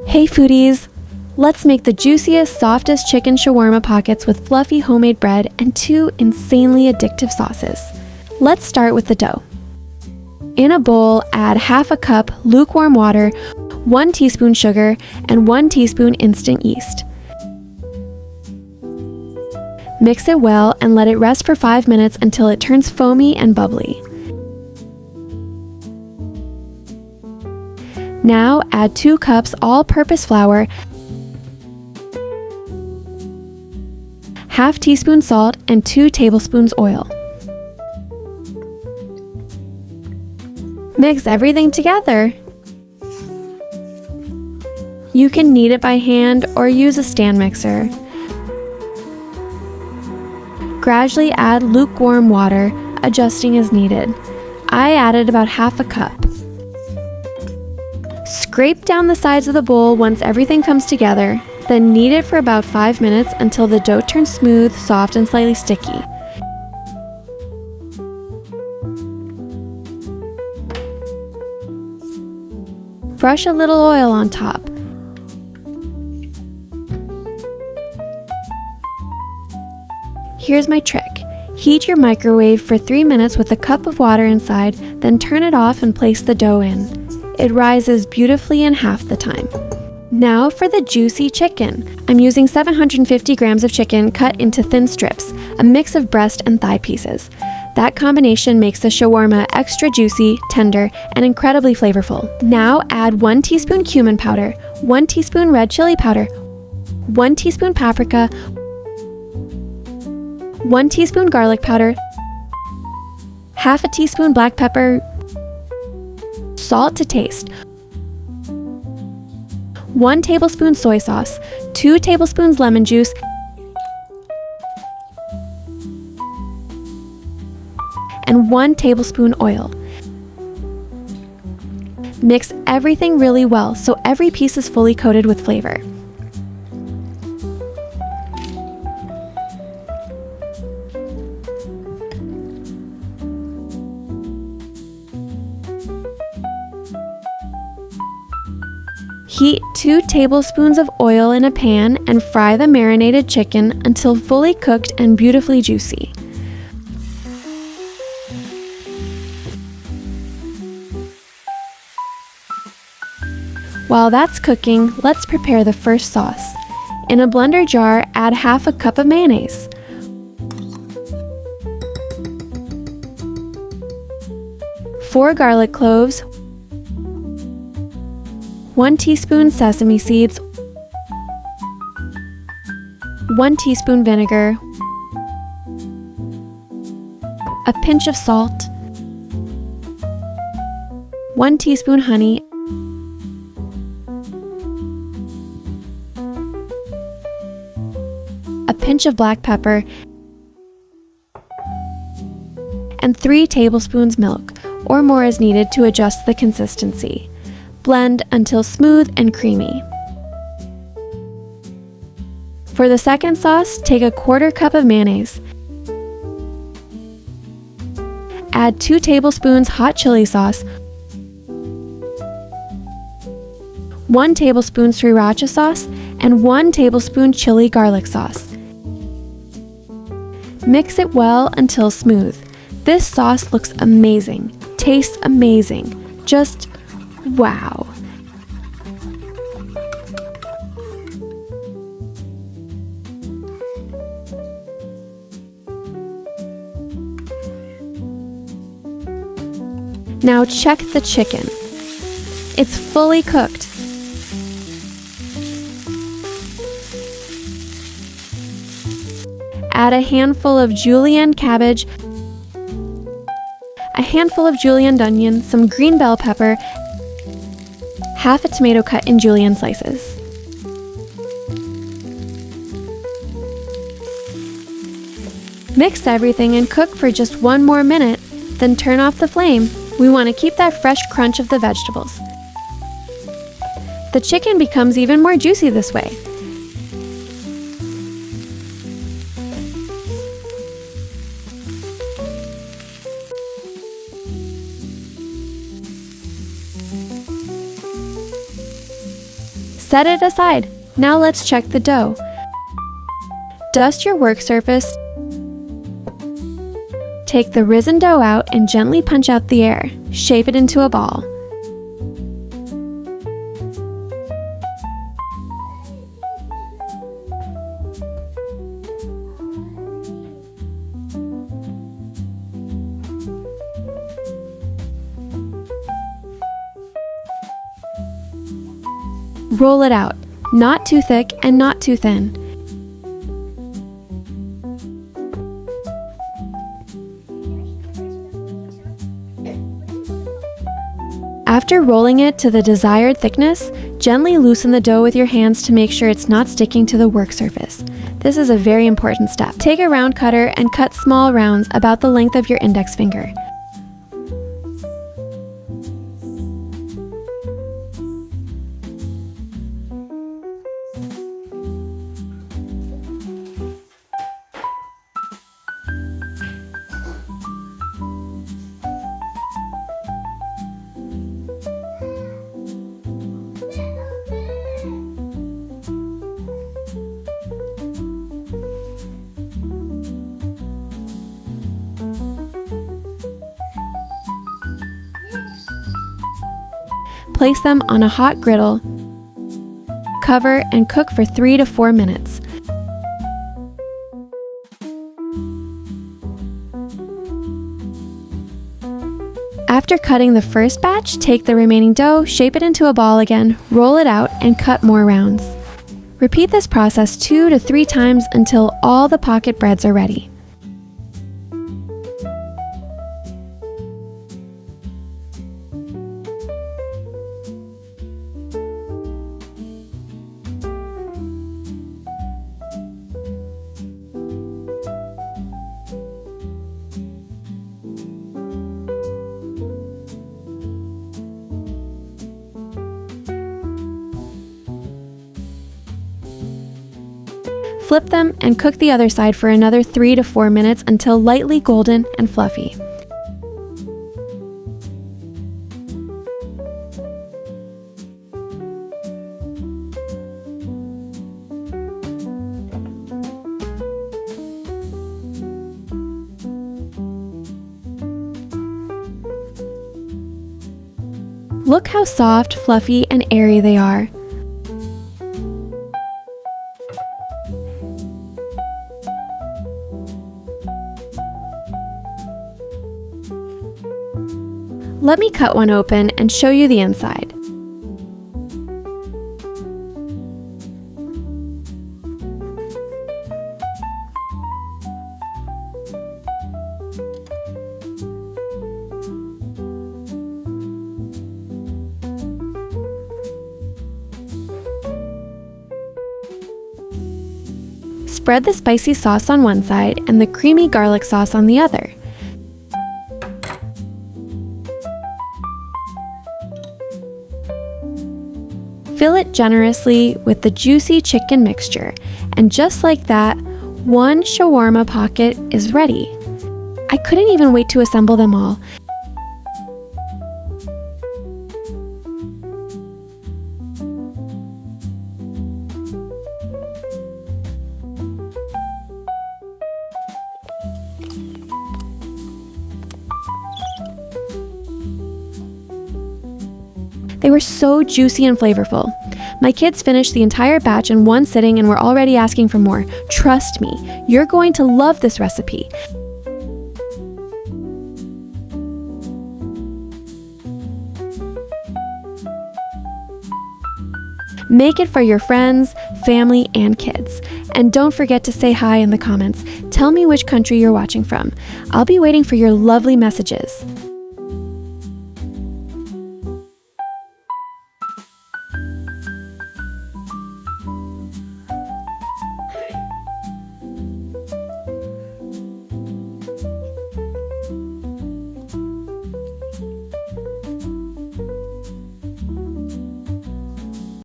Hey foodies! Let's make the juiciest, softest chicken shawarma pockets with fluffy homemade bread and 2 insanely addictive sauces. Let's start with the dough. In a bowl, add half a cup lukewarm water, 1 teaspoon sugar, and 1 teaspoon instant yeast. Mix it well and let it rest for 5 minutes until it turns foamy and bubbly. Now add 2 cups all-purpose flour, half teaspoon salt, and 2 tablespoons oil. Mix everything together. You can knead it by hand or use a stand mixer. Gradually add lukewarm water, adjusting as needed. I added about half a cup. Scrape down the sides of the bowl once everything comes together, then knead it for about 5 minutes until the dough turns smooth, soft, and slightly sticky. Brush a little oil on top. Here's my trick. Heat your microwave for 3 minutes with a cup of water inside, then turn it off and place the dough in. It rises beautifully in half the time. Now for the juicy chicken. I'm using 750 grams of chicken cut into thin strips, a mix of breast and thigh pieces. That combination makes the shawarma extra juicy, tender, and incredibly flavorful. Now add 1 teaspoon cumin powder, 1 teaspoon red chili powder, 1 teaspoon paprika, 1 teaspoon garlic powder, half a teaspoon black pepper, salt to taste, 1 tablespoon soy sauce, 2 tablespoons lemon juice, and 1 tablespoon oil. Mix everything really well so every piece is fully coated with flavor. Heat 2 tablespoons of oil in a pan and fry the marinated chicken until fully cooked and beautifully juicy. While that's cooking, let's prepare the first sauce. In a blender jar, add half a cup of mayonnaise. Four garlic cloves, 1 teaspoon sesame seeds, 1 teaspoon vinegar, a pinch of salt, 1 teaspoon honey, a pinch of black pepper, and 3 tablespoons milk, or more as needed to adjust the consistency. Blend until smooth and creamy. For the second sauce, take a 1/4 cup of mayonnaise. Add 2 tablespoons hot chili sauce, 1 tablespoon sriracha sauce, and 1 tablespoon chili garlic sauce. Mix it well until smooth. This sauce looks amazing, tastes amazing, just wow. Now check the chicken. It's fully cooked. Add a handful of julienne cabbage, a handful of julienne onion, some green bell pepper, half a tomato cut in julienne slices. Mix everything and cook for just 1 more minute, then turn off the flame. We want to keep that fresh crunch of the vegetables. The chicken becomes even more juicy this way. Set it aside. Now let's check the dough. Dust your work surface. Take the risen dough out and gently punch out the air. Shape it into a ball. Roll it out, not too thick and not too thin. After rolling it to the desired thickness, gently loosen the dough with your hands to make sure it's not sticking to the work surface. This is a very important step. Take a round cutter and cut small rounds about the length of your index finger. Place them on a hot griddle, cover, and cook for 3 to 4 minutes. After cutting the first batch, take the remaining dough, shape it into a ball again, roll it out, and cut more rounds. Repeat this process 2 to 3 times until all the pocket breads are ready. Flip them and cook the other side for another 3 to 4 minutes until lightly golden and fluffy. Look how soft, fluffy, and airy they are. Let me cut one open and show you the inside. Spread the spicy sauce on one side and the creamy garlic sauce on the other. Fill it generously with the juicy chicken mixture, and just like that, one shawarma pocket is ready. I couldn't even wait to assemble them all. They were so juicy and flavorful. My kids finished the entire batch in one sitting and were already asking for more. Trust me, you're going to love this recipe. Make it for your friends, family, and kids. And don't forget to say hi in the comments. Tell me which country you're watching from. I'll be waiting for your lovely messages.